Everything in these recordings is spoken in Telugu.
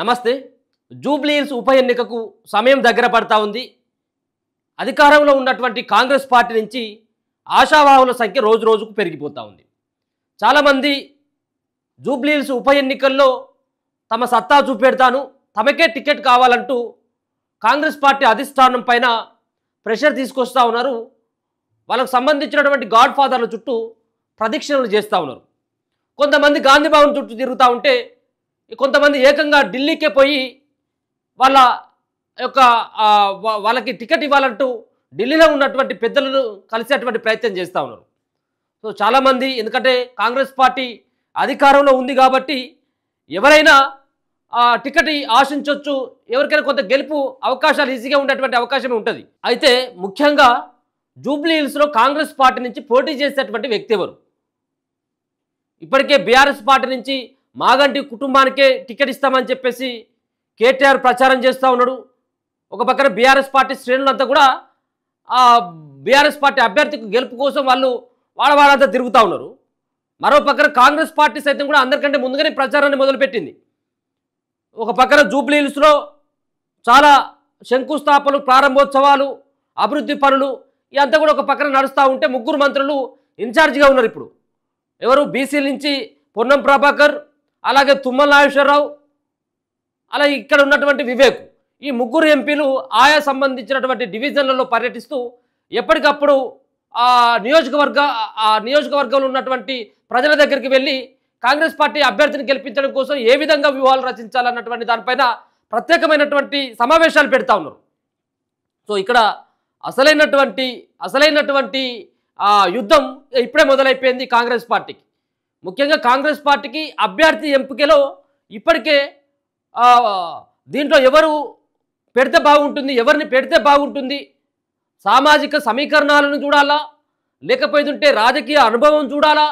నమస్తే. జూబ్లీ హిల్స్ ఉప ఎన్నికకు సమయం దగ్గర పడతా ఉంది. అధికారంలో ఉన్నటువంటి కాంగ్రెస్ పార్టీ నుంచి ఆశావాహుల సంఖ్య రోజు రోజుకు పెరిగిపోతూ ఉంది. చాలామంది జూబ్లీ హిల్స్ ఉప ఎన్నికల్లో తమ సత్తా చూపెడతాను, తమకే టికెట్ కావాలంటూ కాంగ్రెస్ పార్టీ అధిష్టానం పైన ప్రెషర్ తీసుకొస్తూ ఉన్నారు. వాళ్ళకు సంబంధించినటువంటి గాడ్ ఫాదర్ల చుట్టూ ప్రదక్షిణలు చేస్తూ ఉన్నారు. కొంతమంది గాంధీ భవన్ చుట్టూ తిరుగుతూ ఉంటే, కొంతమంది ఏకంగా ఢిల్లీకే పోయి వాళ్ళకి టికెట్ ఇవ్వాలంటూ ఢిల్లీలో ఉన్నటువంటి పెద్దలను కలిసేటువంటి ప్రయత్నం చేస్తూ ఉన్నారు. సో చాలామంది, ఎందుకంటే కాంగ్రెస్ పార్టీ అధికారంలో ఉంది కాబట్టి ఎవరైనా టికెట్ ఆశించవచ్చు, ఎవరికైనా కొంత గెలుపు అవకాశాలు ఈజీగా ఉండేటువంటి అవకాశం ఉంటుంది. అయితే ముఖ్యంగా జూబ్లీ హిల్స్లో కాంగ్రెస్ పార్టీ నుంచి పోటీ చేసేటువంటి వ్యక్తి ఎవరు? ఇప్పటికే బీఆర్ఎస్ పార్టీ నుంచి మాగంటి కుటుంబానికే టికెట్ ఇస్తామని చెప్పేసి కేటీఆర్ ప్రచారం చేస్తూ ఉన్నాడు. ఒక పక్కన బీఆర్ఎస్ పార్టీ శ్రేణులంతా కూడా ఆ బీఆర్ఎస్ పార్టీ అభ్యర్థికి గెలుపు కోసం వాళ్ళంతా తిరుగుతూ ఉన్నారు. మరో పక్కన కాంగ్రెస్ పార్టీ సైతం కూడా అందరికంటే ముందుగానే ప్రచారాన్ని మొదలుపెట్టింది. ఒక పక్కన జూబ్లీ హిల్స్లో చాలా శంకుస్థాపనలు, ప్రారంభోత్సవాలు, అభివృద్ధి పనులు ఇదంతా కూడా ఒక పక్కన నడుస్తూ ఉంటే, ముగ్గురు మంత్రులు ఇన్ఛార్జిగా ఉన్నారు. ఇప్పుడు ఎవరు? బీసీల నుంచి పొన్నం ప్రభాకర్, అలాగే తుమ్మల నాగేశ్వరరావు, అలాగే ఇక్కడ ఉన్నటువంటి వివేక్, ఈ ముగ్గురు ఎంపీలు ఆయా సంబంధించినటువంటి డివిజన్లలో పర్యటిస్తూ ఎప్పటికప్పుడు ఆ నియోజకవర్గంలో ఉన్నటువంటి ప్రజల దగ్గరికి వెళ్ళి కాంగ్రెస్ పార్టీ అభ్యర్థిని గెలిపించడం కోసం ఏ విధంగా వ్యూహాలు రచించాలన్నటువంటి దానిపైన ప్రత్యేకమైనటువంటి సమావేశాలు పెడతా ఉన్నారు. సో ఇక్కడ అసలైనటువంటి యుద్ధం ఇప్పుడే మొదలైపోయింది కాంగ్రెస్ పార్టీకి. ముఖ్యంగా కాంగ్రెస్ పార్టీకి అభ్యర్థి ఎంపికలో ఇప్పటికే దీంట్లో ఎవరు పెడితే బాగుంటుంది, ఎవరిని పెడితే బాగుంటుంది, సామాజిక సమీకరణాలను చూడాలా, లేకపోతుంటే రాజకీయ అనుభవం చూడాలా,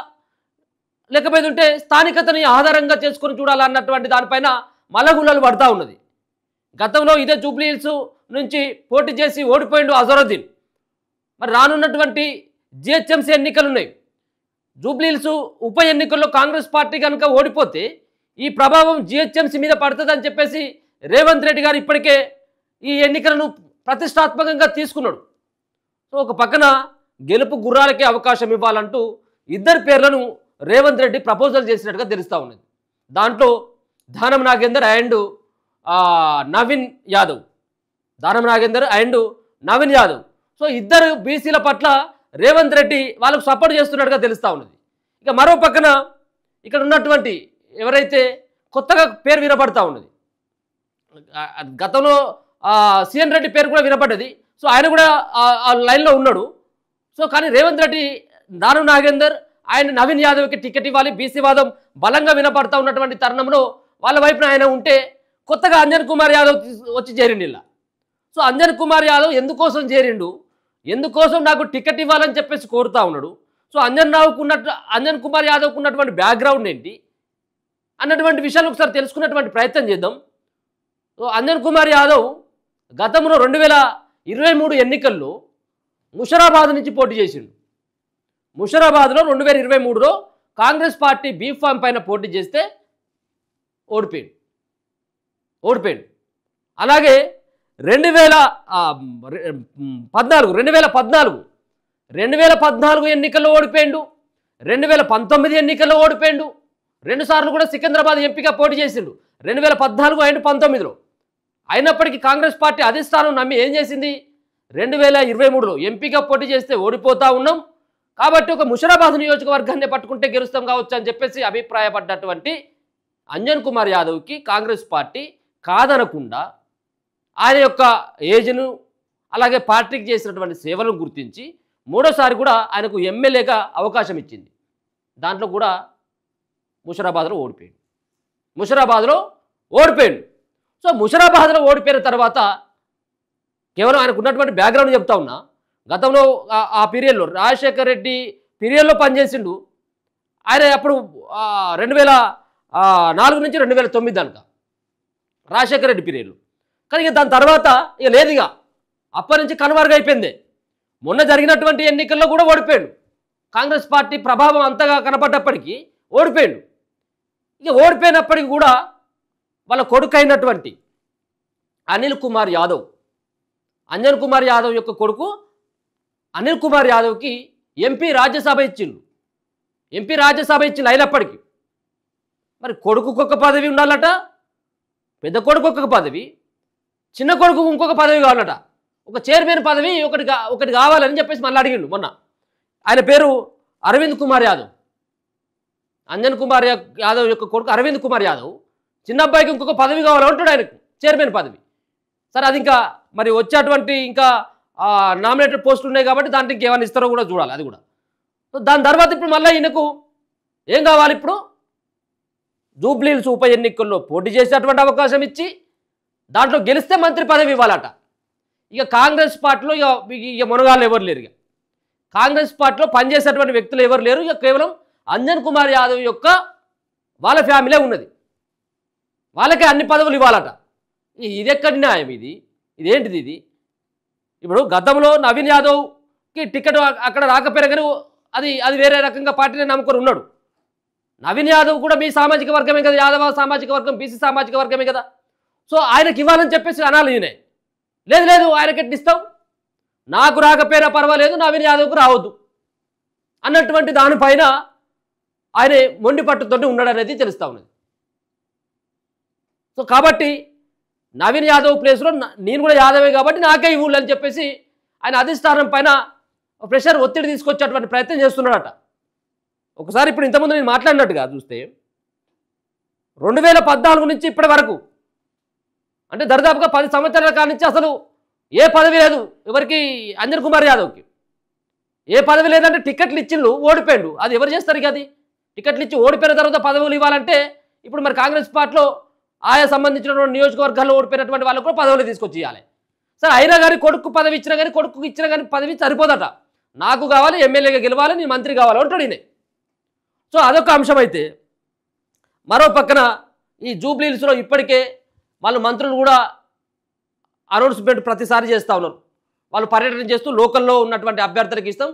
లేకపోతుంటే స్థానికతని ఆధారంగా చేసుకొని చూడాలా అన్నటువంటి దానిపైన మల్లగుల్లలు పడుతూ ఉన్నది. గతంలో ఇదే జూబ్లీ హిల్స్ నుంచి పోటీ చేసి ఓడిపోయిండు అజరుద్దీన్. మరి రానున్నటువంటి జిహెచ్ఎంసీ ఎన్నికలు ఉన్నాయి. జూబ్లీ హిల్స్ ఉప ఎన్నికల్లో కాంగ్రెస్ పార్టీ కనుక ఓడిపోతే ఈ ప్రభావం జిహెచ్ఎంసీ మీద పడుతుందని చెప్పేసి రేవంత్ రెడ్డి గారు ఇప్పటికే ఈ ఎన్నికలను ప్రతిష్టాత్మకంగా తీసుకున్నాడు. సో ఒక పక్కన గెలుపు గుర్రాలకే అవకాశం ఇవ్వాలంటూ ఇద్దరు పేర్లను రేవంత్ రెడ్డి ప్రపోజల్ చేసినట్టుగా తెలుస్తూ ఉన్నది. దాంట్లో దానం నాగేందర్ అండ్ నవీన్ యాదవ్. సో ఇద్దరు బీసీల పట్ల రేవంత్ రెడ్డి వాళ్ళకు సపోర్ట్ చేస్తున్నట్టుగా తెలుస్తూ ఉన్నది. ఇక మరో పక్కన ఇక్కడ ఉన్నటువంటి ఎవరైతే కొత్తగా పేరు వినపడతా ఉన్నది, గతంలో సిఎన్ రెడ్డి పేరు కూడా వినపడ్డది. సో ఆయన కూడా ఆ లైన్లో ఉన్నాడు. సో కానీ రేవంత్ రెడ్డి దానం నాగేందర్ ఆయన నవీన్ యాదవ్కి టికెట్ ఇవ్వాలి, బీసీ వాదం బలంగా వినపడతా ఉన్నటువంటి తరుణంలో వాళ్ళ వైపున ఆయన ఉంటే, కొత్తగా అంజన్ కుమార్ యాదవ్ వచ్చి చేరిండు ఇలా. సో అంజన్ కుమార్ యాదవ్ ఎందుకోసం చేరిండు, ఎందుకోసం నాకు టికెట్ ఇవ్వాలని చెప్పేసి కోరుతా ఉన్నాడు. సో అంజన్ కుమార్ యాదవ్కు ఉన్నటువంటి బ్యాక్గ్రౌండ్ ఏంటి అన్నటువంటి విషయాలు ఒకసారి తెలుసుకున్నటువంటి ప్రయత్నం చేద్దాం. సో అంజన్ కుమార్ యాదవ్ గతంలో 2023 ఎన్నికల్లో ముషరాబాద్ నుంచి పోటీ చేసిండు. ముషరాబాద్లో 2023లో కాంగ్రెస్ పార్టీ బీఫామ్ పైన పోటీ చేస్తే ఓడిపోయిండు. అలాగే 2014 ఎన్నికల్లో ఓడిపోయిండు, 2019 ఎన్నికల్లో ఓడిపోయిండు. 2 సార్లు కూడా సికింద్రాబాద్ ఎంపీగా పోటీ చేసిండు 2014 అండ్ 19లో. అయినప్పటికీ కాంగ్రెస్ పార్టీ అధిష్టానం నమ్మి ఏం చేసింది, 2023లో ఎంపీగా పోటీ చేస్తే ఓడిపోతూ ఉన్నాం కాబట్టి ఒక ముషరాబాద్ నియోజకవర్గాన్ని పట్టుకుంటే గెలుస్తాం కావచ్చు అని చెప్పేసి అభిప్రాయపడ్డటువంటి అంజన్ కుమార్ యాదవ్కి కాంగ్రెస్ పార్టీ కాదనకుండా ఆయన యొక్క ఏజ్ను అలాగే పార్టీకి చేసినటువంటి సేవలను గుర్తించి మూడోసారి కూడా ఆయనకు ఎమ్మెల్యేగా అవకాశం ఇచ్చింది. దాంట్లో కూడా ముషరాబాద్లో ఓడిపోయిండు. సో ముషరాబాద్లో ఓడిపోయిన తర్వాత కేవలం ఆయనకు ఉన్నటువంటి బ్యాక్గ్రౌండ్ చెప్తా ఉన్నా, గతంలో ఆ పీరియడ్లో రాజశేఖర్ రెడ్డి పీరియడ్లో పనిచేసిండు ఆయన. అప్పుడు 2004 నుంచి 2009 దాకా రాజశేఖర్ రెడ్డి పీరియడ్లో. కానీ ఇక దాని తర్వాత ఇక లేదు, ఇక అప్పటి నుంచి కనుమరుగైపోయింది. మొన్న జరిగినటువంటి ఎన్నికల్లో కూడా ఓడిపోయాడు. కాంగ్రెస్ పార్టీ ప్రభావం అంతగా కనపడ్డప్పటికీ ఓడిపోయాడు. ఇక ఓడిపోయినప్పటికీ కూడా వాళ్ళ కొడుకు అయినటువంటి అనిల్ కుమార్ యాదవ్, అంజన్ కుమార్ యాదవ్ యొక్క కొడుకు అనిల్ కుమార్ యాదవ్కి ఎంపీ రాజ్యసభ ఇచ్చిండు. ఎంపీ రాజ్యసభ ఇచ్చిండు అయినప్పటికీ మరి కొడుకుకు ఒక పదవి ఉండాలట, పెద్ద కొడుకు ఒక పదవి, చిన్న కొడుకు ఇంకొక పదవి కావాలట. ఒక చైర్మన్ పదవి ఒకటి కావాలని చెప్పేసి మళ్ళీ అడిగిండు మొన్న. ఆయన పేరు అరవింద్ కుమార్ యాదవ్. అంజన్ కుమార్ యాదవ్ యొక్క కొడుకు అరవింద్ కుమార్ యాదవ్. చిన్న అబ్బాయికి ఇంకొక పదవి కావాలంటాడు ఆయనకు, చైర్మన్ పదవి. సరే అది ఇంకా మరి వచ్చేటువంటి ఇంకా నామినేటెడ్ పోస్టులు ఉన్నాయి కాబట్టి దాంట్లో ఇంకేమైనా ఇస్తారో కూడా చూడాలి అది కూడా. సో దాని తర్వాత ఇప్పుడు మళ్ళీ ఈయనకు ఏం కావాలి, ఇప్పుడు జూబ్లీహిల్స్ ఉప ఎన్నికల్లో పోటీ చేసేటువంటి అవకాశం ఇచ్చి దాంట్లో గెలిస్తే మంత్రి పదవి ఇవ్వాలట. ఇక కాంగ్రెస్ పార్టీలో ఇక మునగాళ్ళు ఎవరు లేరు. ఇక కాంగ్రెస్ పార్టీలో పనిచేసేటువంటి వ్యక్తులు ఎవరు లేరు. ఇక కేవలం అంజన్ కుమార్ యాదవ్ యొక్క వాళ్ళ ఫ్యామిలీ ఉన్నది, వాళ్ళకే అన్ని పదవులు ఇవ్వాలట. ఇది ఎక్కడి న్యాయం? ఇదేంటిది ఇది? ఇప్పుడు గతంలో నవీన్ యాదవ్కి టికెట్ అక్కడ రాకపోయినా కానీ అది వేరే రకంగా పార్టీని నమ్ముకొని ఉన్నాడు. నవీన్ యాదవ్ కూడా మీ సామాజిక వర్గమే కదా, యాదవ సామాజిక వర్గం, బీసీ సామాజిక వర్గమే కదా. సో ఆయనకి ఇవ్వాలని చెప్పేసి అనాలి. ఈయనే లేదు ఆయనకి ఇస్తావు, నాకు రాకపోయినా పర్వాలేదు, నవీన్ యాదవ్కు రావద్దు అన్నటువంటి దానిపైన ఆయన మొండి పట్టుతోటి ఉన్నాడు అనేది తెలుస్తూ ఉన్నది. సో కాబట్టి నవీన్ యాదవ్ ప్లేస్లో నేను కూడా యాదవే కాబట్టి నాకే ఇవ్వాలి అని చెప్పేసి ఆయన అధిష్టానం పైన ప్రెషర్ ఒత్తిడి తీసుకొచ్చేటువంటి ప్రయత్నం చేస్తున్నాడట. ఒకసారి ఇప్పుడు ఇంతకుముందు నేను మాట్లాడినట్టుగా చూస్తే 2014 నుంచి ఇప్పటి వరకు అంటే దరిదాపుగా 10 సంవత్సరాల కాడి నుంచి అసలు ఏ పదవి లేదు ఎవరికి, అంజన్ కుమార్ యాదవ్కి ఏ పదవి లేదంటే టికెట్లు ఇచ్చిళ్ళు ఓడిపోయాడు. అది ఎవరు చేస్తారు? ఇక అది టికెట్లు ఇచ్చి ఓడిపోయిన తర్వాత పదవులు ఇవ్వాలంటే ఇప్పుడు మరి కాంగ్రెస్ పార్టీలో ఆయా సంబంధించినటువంటి నియోజకవర్గాల్లో ఓడిపోయినటువంటి వాళ్ళకు కూడా పదవులు తీసుకొచ్చి ఇవ్వాలి. సరే అయినా కానీ కొడుకు పదవి ఇచ్చినా కానీ కొడుకు ఇచ్చినా కానీ పదవి సరిపోదట. నాకు కావాలి, ఎమ్మెల్యేగా గెలవాలి, నేను మంత్రి కావాలి అంటాడు ఈయన. సో అదొక అంశం. అయితే మరో పక్కన ఈ జూబ్లీహిల్స్లో ఇప్పటికే వాళ్ళు మంత్రులు కూడా అనౌన్స్మెంట్ ప్రతిసారి చేస్తూ ఉన్నారు. వాళ్ళు పర్యటన చేస్తూ లోకల్లో ఉన్నటువంటి అభ్యర్థులకు ఇస్తాం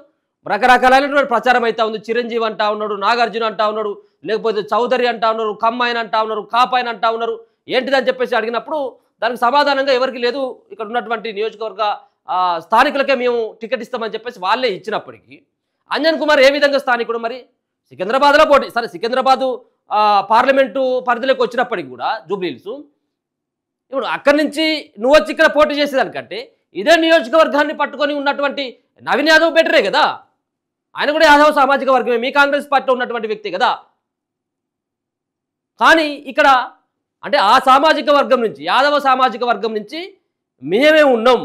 రకరకాలైనటువంటి ప్రచారం అవుతా ఉంది. చిరంజీవి అంటా ఉన్నాడు, నాగార్జున అంటా ఉన్నాడు, లేకపోతే చౌదరి అంటా ఉన్నారు, కమ్మాయిన్ అంటా ఉన్నారు, కాపాయిన్ అంటా ఉన్నారు. ఏంటిదని చెప్పేసి అడిగినప్పుడు దానికి సమాధానంగా ఎవరికి లేదు, ఇక్కడ ఉన్నటువంటి నియోజకవర్గ స్థానికులకే మేము టికెట్ ఇస్తామని చెప్పేసి వాళ్ళే ఇచ్చినప్పటికీ అంజన్ కుమార్ ఏ విధంగా స్థానికుడు? మరి సికింద్రాబాద్లో పోటీ, సరే సికింద్రాబాదు పార్లమెంటు పరిధిలోకి వచ్చినప్పటికి కూడా జూబ్లీహిల్స్ ఇప్పుడు అక్కడి నుంచి నువ్వు వచ్చి ఇక్కడ పోటీ చేసేదానికంటే ఇదే నియోజకవర్గాన్ని పట్టుకొని ఉన్నటువంటి నవీన్ యాదవ్ బెటరే కదా. ఆయన కూడా యాదవ్ సామాజిక వర్గమే, మీ కాంగ్రెస్ పార్టీలో ఉన్నటువంటి వ్యక్తి కదా. కానీ ఇక్కడ అంటే ఆ సామాజిక వర్గం నుంచి, యాదవ సామాజిక వర్గం నుంచి మేమే ఉన్నాం,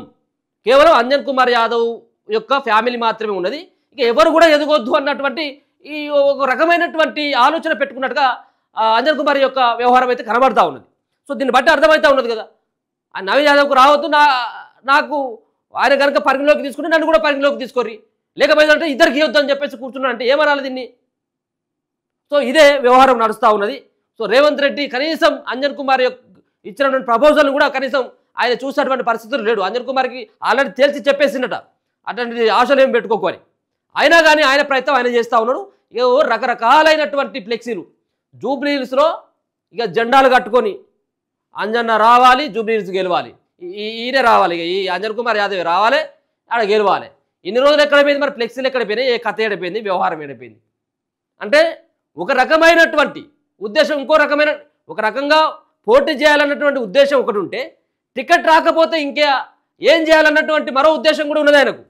కేవలం అంజన్ కుమార్ యాదవ్ యొక్క ఫ్యామిలీ మాత్రమే ఉన్నది, ఇక ఎవరు కూడా ఎదగొద్దు అన్నటువంటి ఈ ఒక రకమైనటువంటి ఆలోచన పెట్టుకున్నట్టుగా అంజన్ కుమార్ యొక్క వ్యవహారం అయితే కనబడతా ఉన్నది. సో దీన్ని బట్టి అర్థమవుతా ఉన్నది కదా, ఆ నవీన్ యాదవ్కు రావద్దు, నాకు ఆయన కనుక పరిగణలోకి తీసుకుంటే నన్ను కూడా పరిగణలోకి తీసుకోరి, లేకపోతే ఇద్దరికి ఇవ్వద్దు అని చెప్పేసి కూర్చున్నాను అంటే ఏమనాలి దీన్ని? సో ఇదే వ్యవహారం నడుస్తూ ఉన్నది. సో రేవంత్ రెడ్డి కనీసం అంజన్ కుమార్ ఇచ్చినటువంటి ప్రపోజల్ని కూడా కనీసం ఆయన చూసినటువంటి పరిస్థితులు లేడు. అంజన్ కుమార్కి ఆల్రెడీ తేల్చి చెప్పేసినట అటువంటి ఆశలు ఏం పెట్టుకోకొని, అయినా కానీ ఆయన ప్రయత్నం ఆయన చేస్తూ ఉన్నాడు. ఇక రకరకాలైనటువంటి ఫ్లెక్సీలు జూబ్లీహిల్స్లో ఇక జెండాలు కట్టుకొని అంజన్న రావాలి, జూబ్లీహిల్స్ గెలవాలి, ఈయనే రావాలి, ఇక ఈ అంజన్ కుమార్ యాదవ్ రావాలి, ఆడ గెలవాలి. ఇన్ని రోజులు ఎక్కడ పోయింది మరి? ఫ్లెక్సీలు ఎక్కడ పోయినాయి? ఏ కథ ఏడిపోయింది? వ్యవహారం ఏడిపోయింది? అంటే ఒక రకమైనటువంటి ఉద్దేశం, ఇంకో రకమైన ఒక రకంగా పోటీ చేయాలన్నటువంటి ఉద్దేశం ఒకటి ఉంటే, టికెట్ రాకపోతే ఇంకా ఏం చేయాలన్నటువంటి మరో ఉద్దేశం కూడా ఉన్నది ఆయనకు.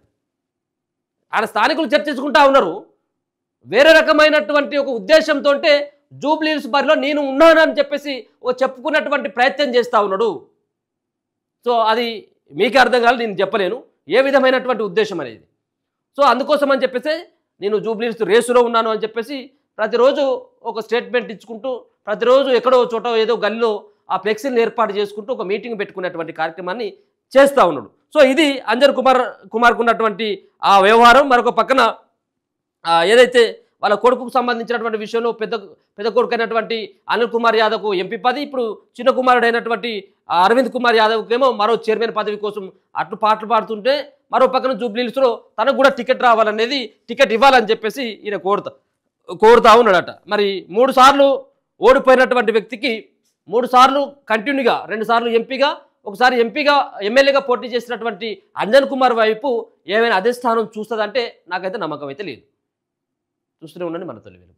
ఆడ స్థానికులు చర్చించుకుంటా ఉన్నారు. వేరే రకమైనటువంటి ఒక ఉద్దేశంతో జూబ్లీహిల్స్ బరిలో నేను ఉన్నానని చెప్పేసి చెప్పుకున్నటువంటి ప్రయత్నం చేస్తూ ఉన్నాడు. సో అది మీకే అర్థం కాదు, నేను చెప్పలేను ఏ విధమైనటువంటి ఉద్దేశం అనేది. సో అందుకోసం అని చెప్పేసి నేను జూబ్లీహిల్స్ రేసులో ఉన్నాను అని చెప్పేసి ప్రతిరోజు ఒక స్టేట్మెంట్ ఇచ్చుకుంటూ, ప్రతిరోజు ఎక్కడో చోట ఏదో గల్లీలో ఆ ఫ్లెక్సీని ఏర్పాటు చేసుకుంటూ ఒక మీటింగ్ పెట్టుకునేటువంటి కార్యక్రమాన్ని చేస్తూ ఉన్నాడు. సో ఇది అంజన్ కుమార్కు ఉన్నటువంటి ఆ వ్యవహారం. మరొక పక్కన ఏదైతే వాళ్ళ కొడుకుకు సంబంధించినటువంటి విషయంలో పెద్ద కొడుకు అయినటువంటి అనిల్ కుమార్ యాదవ్కు ఎంపీ పదవి, ఇప్పుడు చిన్న కుమారుడు అయినటువంటి అరవింద్ కుమార్ యాదవ్కేమో మరో చైర్మన్ పదవి కోసం అట్లు పాటలు పాడుతుంటే, మరో పక్కన జూబ్లీహిల్స్లో తనకు కూడా టికెట్ రావాలనేది, టికెట్ ఇవ్వాలని చెప్పేసి ఈయన కోరుతా ఉన్నాడట. మరి 3 సార్లు ఓడిపోయినటువంటి వ్యక్తికి 3 సార్లు కంటిన్యూగా 2 సార్లు ఎంపీగా ఒకసారి ఎమ్మెల్యేగా పోటీ చేసినటువంటి అంజన్ కుమార్ వైపు ఏమైనా అదే స్థానం చూస్తుందంటే నాకైతే నమ్మకం అయితే లేదు. చూస్తూనే ఉండండి మన తొలి వెలుగు.